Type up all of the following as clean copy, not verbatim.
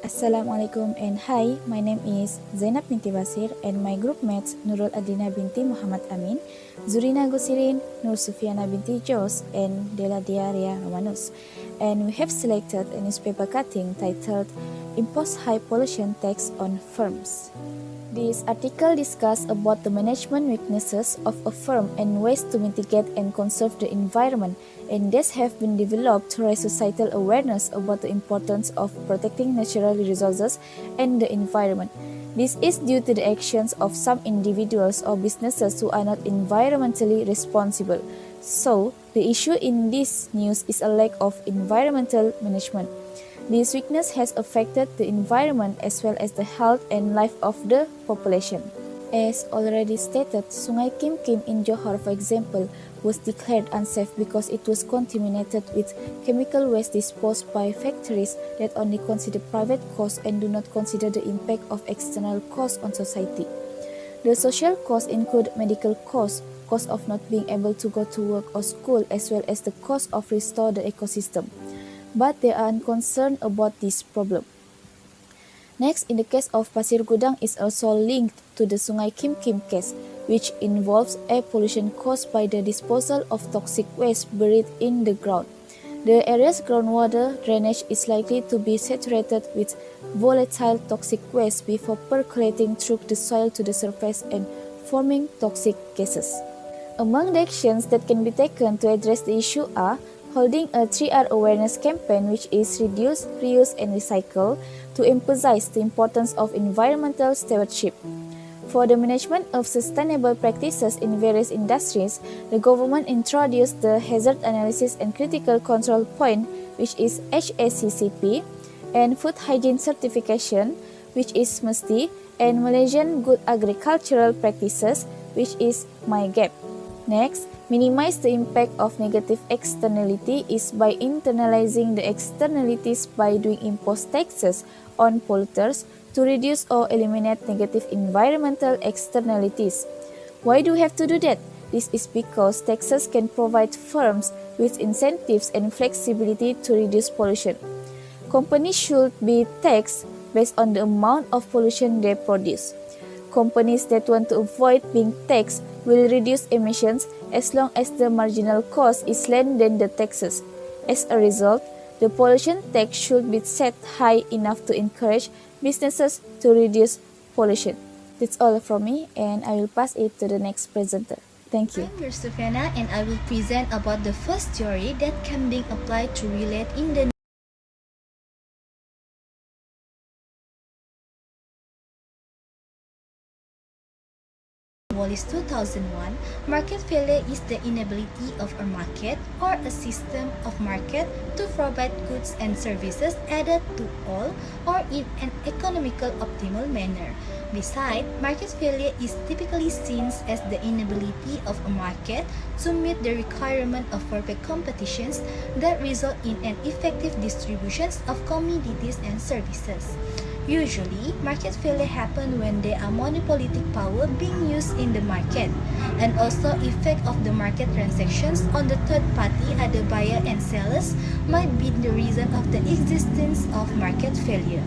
Assalamualaikum and hi, my name is Zainab binti Basir and my group mates Nurul Adina binti Muhammad Amin, Zurina Gosirin, Nur Sufiana binti Jos and Dela Diaria Romanus. And we have selected a newspaper cutting titled Impose High Pollution Tax on Firms. This article discusses about the management weaknesses of a firm and ways to mitigate and conserve the environment, and these have been developed to raise societal awareness about the importance of protecting natural resources and the environment. This is due to the actions of some individuals or businesses who are not environmentally responsible. So, the issue in this news is a lack of environmental management. This weakness has affected the environment as well as the health and life of the population. As already stated, Sungai Kim Kim in Johor, for example, was declared unsafe because it was contaminated with chemical waste disposed by factories that only consider private costs and do not consider the impact of external costs on society. The social costs include medical costs, cost of not being able to go to work or school, as well as the cost of restore the ecosystem. But they are unconcerned about this problem. Next, in the case of Pasir Gudang is also linked to the Sungai Kim Kim case, which involves air pollution caused by the disposal of toxic waste buried in the ground. The area's groundwater drainage is likely to be saturated with volatile toxic waste before percolating through the soil to the surface and forming toxic gases. Among the actions that can be taken to address the issue are holding a 3R awareness campaign, which is reduce, reuse, and recycle, to emphasize the importance of environmental stewardship. For the management of sustainable practices in various industries, the government introduced the Hazard Analysis and Critical Control Point, which is HACCP, and Food Hygiene Certification, which is MUSTI, and Malaysian Good Agricultural Practices, which is MyGAP. Next, minimize the impact of negative externality is by internalizing the externalities by doing imposed taxes on polluters to reduce or eliminate negative environmental externalities. Why do we have to do that? This is because taxes can provide firms with incentives and flexibility to reduce pollution. Companies should be taxed based on the amount of pollution they produce. Companies that want to avoid being taxed will reduce emissions as long as the marginal cost is less than the taxes. As a result, the pollution tax should be set high enough to encourage businesses to reduce pollution. That's all from me, and I will pass it to the next presenter. Thank you. I'm Nur Sufiana, and I will present about the first theory that can be applied to relate in the Wallis 2001, market failure is the inability of a market or a system of market to provide goods and services either to all or in an economical optimal manner. Besides, market failure is typically seen as the inability of a market to meet the requirement of perfect competitions that result in an effective distribution of commodities and services. Usually, market failure happens when there are monopolistic power being used in the market, and also effect of the market transactions on the third party, other buyer and sellers, might be the reason of the existence of market failure,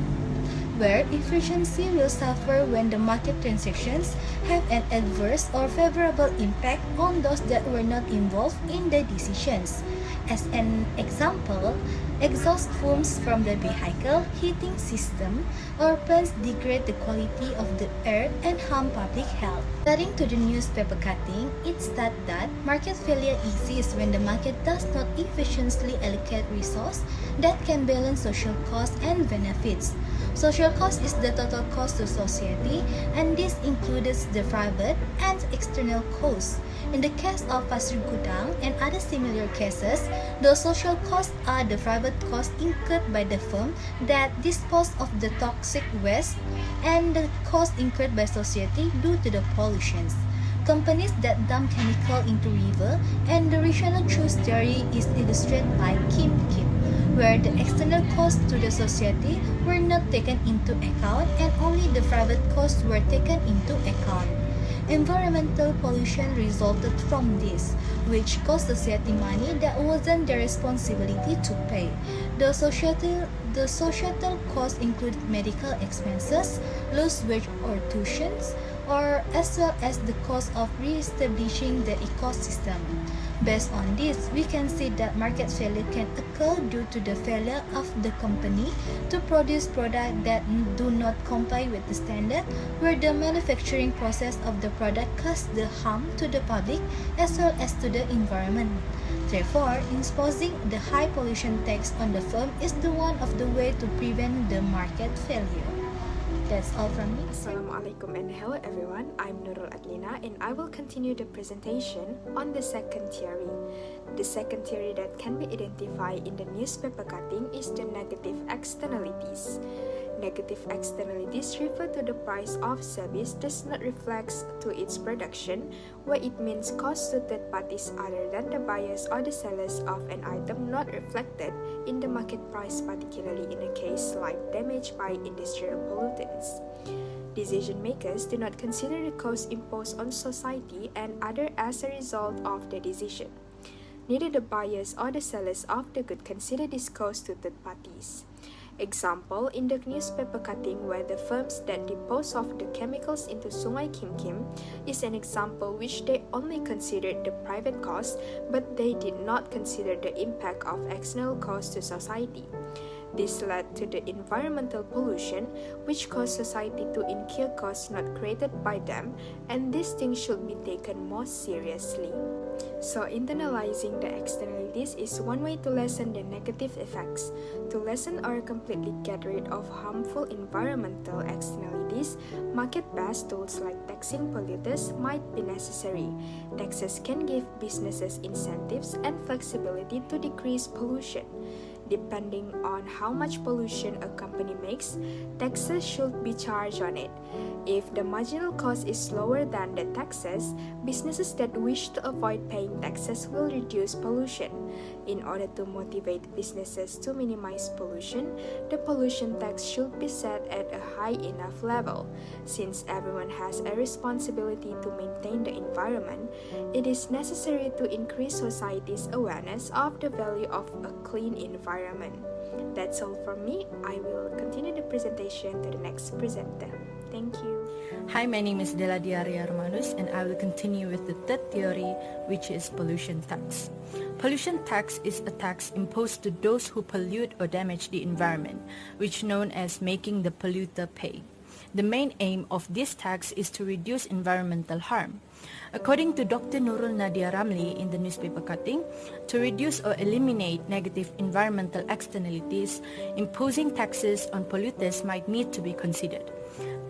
where efficiency will suffer when the market transactions have an adverse or favorable impact on those that were not involved in the decisions. As an example, exhaust fumes from the vehicle heating system or plants degrade the quality of the air and harm public health. According to the newspaper cutting, it states that market failure exists when the market does not efficiently allocate resources that can balance social costs and benefits. Social cost is the total cost to society, and this includes the private and external costs. In the case of Pasir Gudang and other similar cases, the social costs are the private costs incurred by the firm that dispose of the toxic waste and the costs incurred by society due to the pollutions. Companies that dump chemical into river, and the rational choice theory is illustrated by Kim Kim, where the external costs to the society were not taken into account and only the private costs were taken into account. Environmental pollution resulted from this, which cost society money that wasn't their responsibility to pay. The The societal costs include medical expenses, lost wage or tuitions, or as well as the cost of re-establishing the ecosystem. Based on this, we can see that market failure can occur due to the failure of the company to produce products that do not comply with the standard, where the manufacturing process of the product causes the harm to the public as well as to the environment. Therefore, imposing the high pollution tax on the firm is the one of the way to prevent the market failure. That's all from me. Assalamualaikum and hello everyone, I'm Nurul Adlina and I will continue the presentation on the second theory. The second theory that can be identified in the newspaper cutting is the negative externalities. Negative externalities refer to the price of service does not reflect to its production, where it means cost to third parties other than the buyers or the sellers of an item not reflected in the market price, particularly in a case like damage by industrial pollutants. Decision makers do not consider the cost imposed on society and other as a result of the decision. Neither the buyers or the sellers of the good consider this cost to third parties. Example, in the newspaper cutting where the firms that dispose of the chemicals into Sungai Kim Kim is an example which they only considered the private cost, but they did not consider the impact of external cost to society. This led to the environmental pollution, which caused society to incur costs not created by them, and these things should be taken more seriously. So, internalizing the externalities is one way to lessen the negative effects. To lessen or completely get rid of harmful environmental externalities, market-based tools like taxing polluters might be necessary. Taxes can give businesses incentives and flexibility to decrease pollution. Depending on how much pollution a company makes, taxes should be charged on it. If the marginal cost is lower than the taxes, businesses that wish to avoid paying taxes will reduce pollution. In order to motivate businesses to minimize pollution, the pollution tax should be set at a high enough level. Since everyone has a responsibility to maintain the environment, it is necessary to increase society's awareness of the value of a clean environment. That's all from me. I will continue the presentation to the next presenter. Thank you. Hi, my name is Dela Diaria Romanus and I will continue with the third theory, which is pollution tax. Pollution tax is a tax imposed to those who pollute or damage the environment, which is known as making the polluter pay. The main aim of this tax is to reduce environmental harm. According to Dr. Nurul Nadia Ramli in the newspaper cutting, to reduce or eliminate negative environmental externalities, imposing taxes on polluters might need to be considered.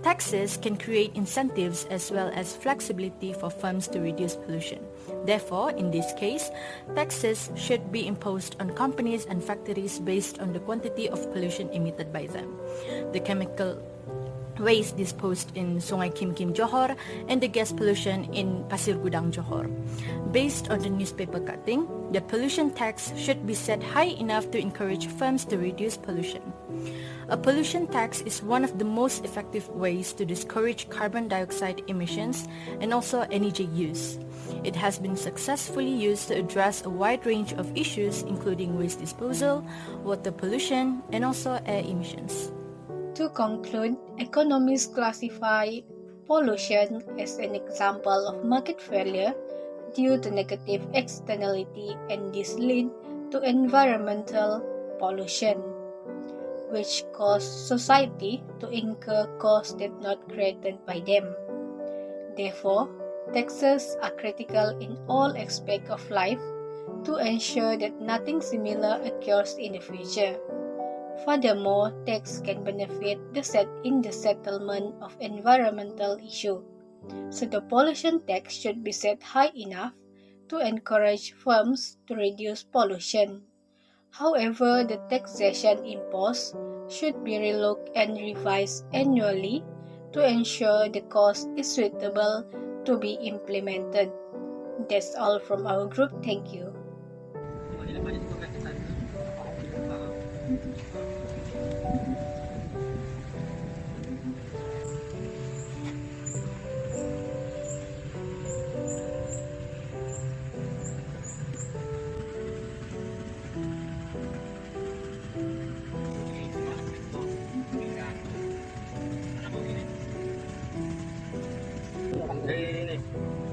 Taxes can create incentives as well as flexibility for firms to reduce pollution. Therefore, in this case, taxes should be imposed on companies and factories based on the quantity of pollution emitted by them. The chemical waste disposed in Sungai Kim Kim, Johor, and the gas pollution in Pasir Gudang, Johor. Based on the newspaper cutting, the pollution tax should be set high enough to encourage firms to reduce pollution. A pollution tax is one of the most effective ways to discourage carbon dioxide emissions and also energy use. It has been successfully used to address a wide range of issues including waste disposal, water pollution, and also air emissions. To conclude, economists classify pollution as an example of market failure due to negative externality, and this leads to environmental pollution, which cause society to incur costs that not created by them. Therefore, taxes are critical in all aspects of life to ensure that nothing similar occurs in the future. Furthermore, tax can benefit in the settlement of environmental issues, so the pollution tax should be set high enough to encourage firms to reduce pollution. However, the taxation imposed should be relooked and revised annually to ensure the cost is suitable to be implemented. That's all from our group. Thank you. Ini.